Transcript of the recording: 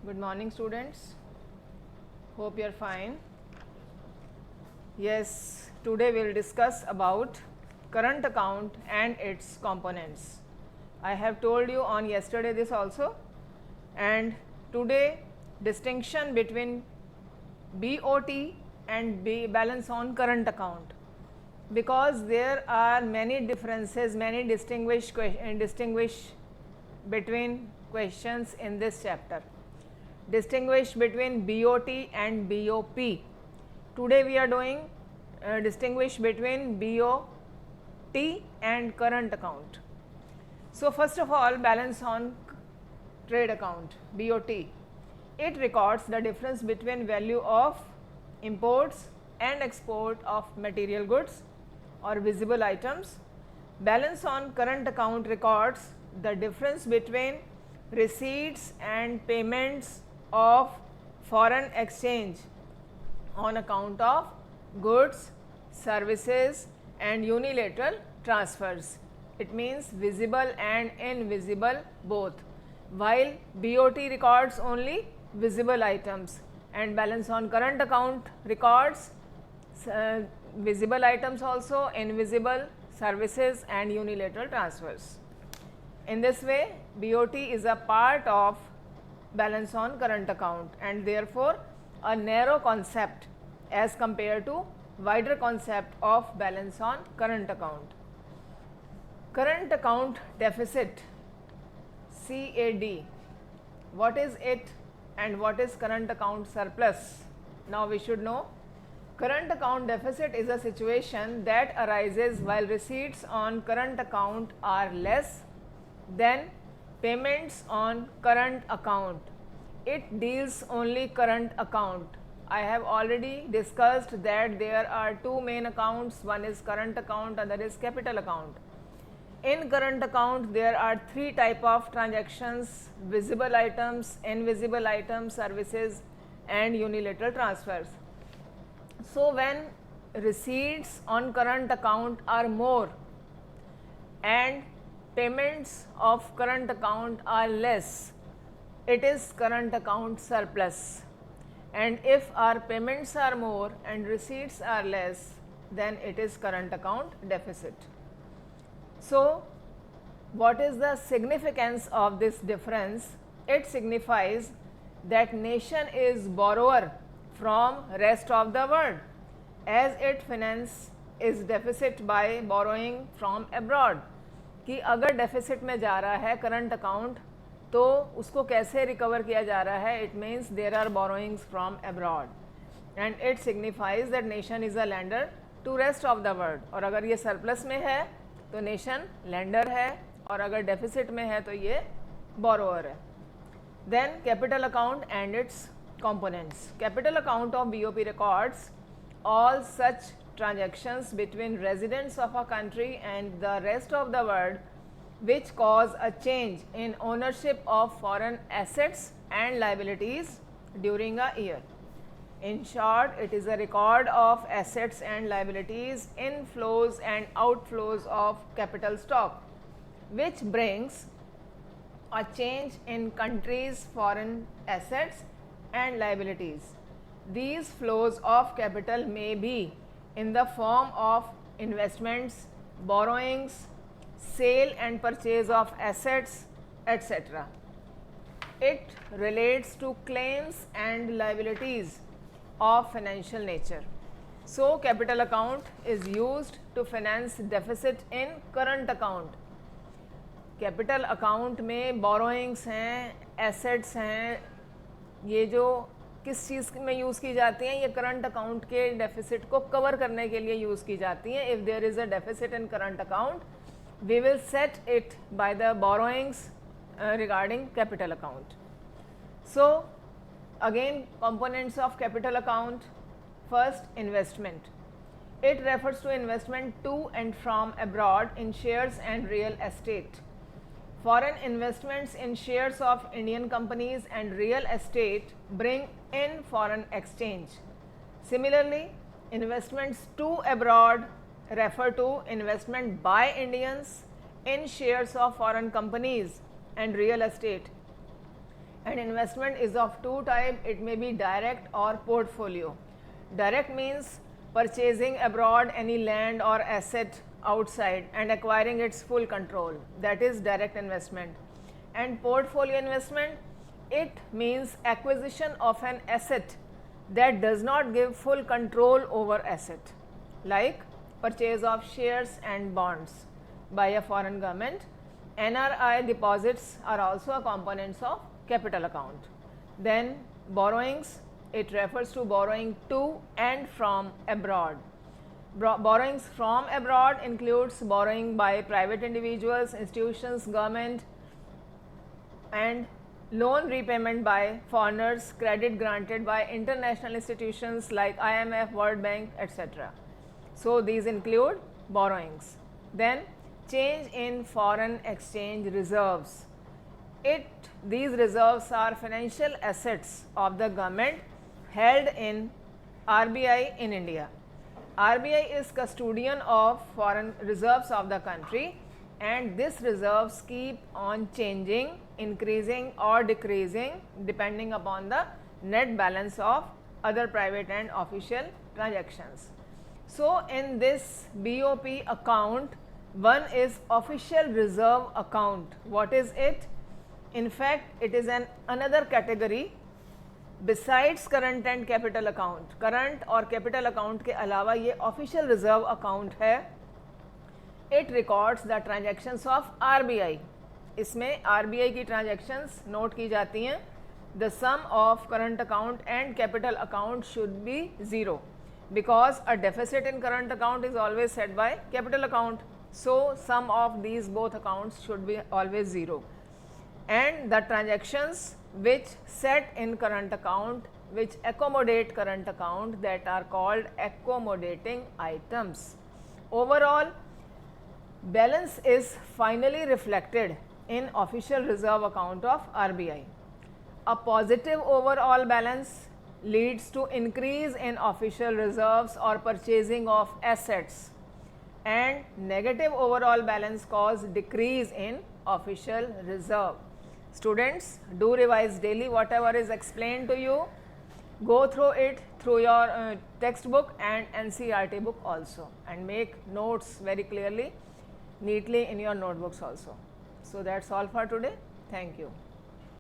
Good morning, students. Hope you are fine. Yes, today we will discuss about current account and its components. I have told you on yesterday this also, and today distinction between BOT and balance on current account, because there are many differences, many distinguish between questions in this chapter. Distinguish between BOT and BOP. Today we are doing distinguish between BOT and current account. So first of all, balance on trade account, BOT. It records the difference between value of imports and export of material goods or visible items. Balance on current account records the difference between receipts and payments of foreign exchange on account of goods, services and unilateral transfers. It means visible and invisible both, while BOT records only visible items and balance on current account records visible items also, invisible services and unilateral transfers. In this way, BOT is a part of balance on current account and therefore a narrow concept as compared to wider concept of balance on current account. Current account deficit, CAD, what is it and what is current account surplus? Now we should know. Current account deficit is a situation that arises while receipts on current account are less than payments on current account. It deals only current account. I have already discussed that there are two main accounts, one is current account, other is capital account. In current account there are three type of transactions: visible items, invisible items, services and unilateral transfers. So when receipts on current account are more and payments of current account are less, it is current account surplus, and if our payments are more and receipts are less, then it is current account deficit. So what is the significance of this difference? It signifies that nation is borrower from rest of the world, as it finance is deficit by borrowing from abroad. कि अगर deficit में जा रहा है current account तो उसको कैसे recover किया जा रहा है? It means there are borrowings from abroad and it signifies that nation is a lender to rest of the world. और अगर ये सरप्लस में है तो नेशन लैंडर है, और अगर डेफिसिट में है तो ये बोरोअर है. Then capital account and its components. Capital account of BOP records all such transactions between residents of a country and the rest of the world which cause a change in ownership of foreign assets and liabilities during a year. In short, it is a record of assets and liabilities, inflows and outflows of capital stock, which brings a change in country's foreign assets and liabilities. These flows of capital may be in the form of investments, borrowings, sale and purchase of assets, etc. It relates to claims and liabilities of financial nature. So capital account is used to finance deficit in current account. Capital account में borrowings हैं, assets हैं, ये जो किस चीज़ में use की जाती हैं? ये करंट अकाउंट के डेफिसिट को कवर करने के लिए यूज़ की जाती हैं. If there is a deficit in current account, we will set it by the borrowings regarding capital account. So again components of capital account. First, investment. It refers to investment to and from abroad in shares and real estate. Foreign investments in shares of Indian companies and real estate bring in foreign exchange. Similarly, investments to abroad refer to investment by Indians in shares of foreign companies and real estate. And investment is of two types. It may be direct or portfolio. Direct means purchasing abroad any land or asset outside and acquiring its full control. That is direct investment. And portfolio investment, it means acquisition of an asset that does not give full control over asset, like purchase of shares and bonds by a foreign government. NRI deposits are also a components of capital account. Then borrowings, it refers to borrowing to and from abroad. Borrowings from abroad includes borrowing by private individuals, institutions, government, and loan repayment by foreigners, credit granted by international institutions like IMF, World Bank, etc. So these include borrowings. Then change in foreign exchange reserves. These reserves are financial assets of the government held in RBI in India. RBI is custodian of foreign reserves of the country, and these reserves keep on changing, increasing or decreasing depending upon the net balance of other private and official transactions. So in this BOP account, one is official reserve account. What is it? In fact, it is another category besides current and capital account. Current और capital account के अलावा ये official reserve account है. It records the transactions of RBI. इसमें RBI की transactions note की जाती हैं. The sum of current account and capital account should be zero, because a deficit in current account is always set by capital account. So sum of these both accounts should be always zero. And the transactions which set in current account, which accommodate current account, that are called accommodating items. Overall balance is finally reflected in official reserve account of RBI. A positive overall balance leads to increase in official reserves or purchasing of assets, and negative overall balance cause decrease in official reserve. Students, do revise daily whatever is explained to you. Go through it through your textbook and NCERT book also, and make notes very clearly, neatly in your notebooks also. So that's all for today. Thank you.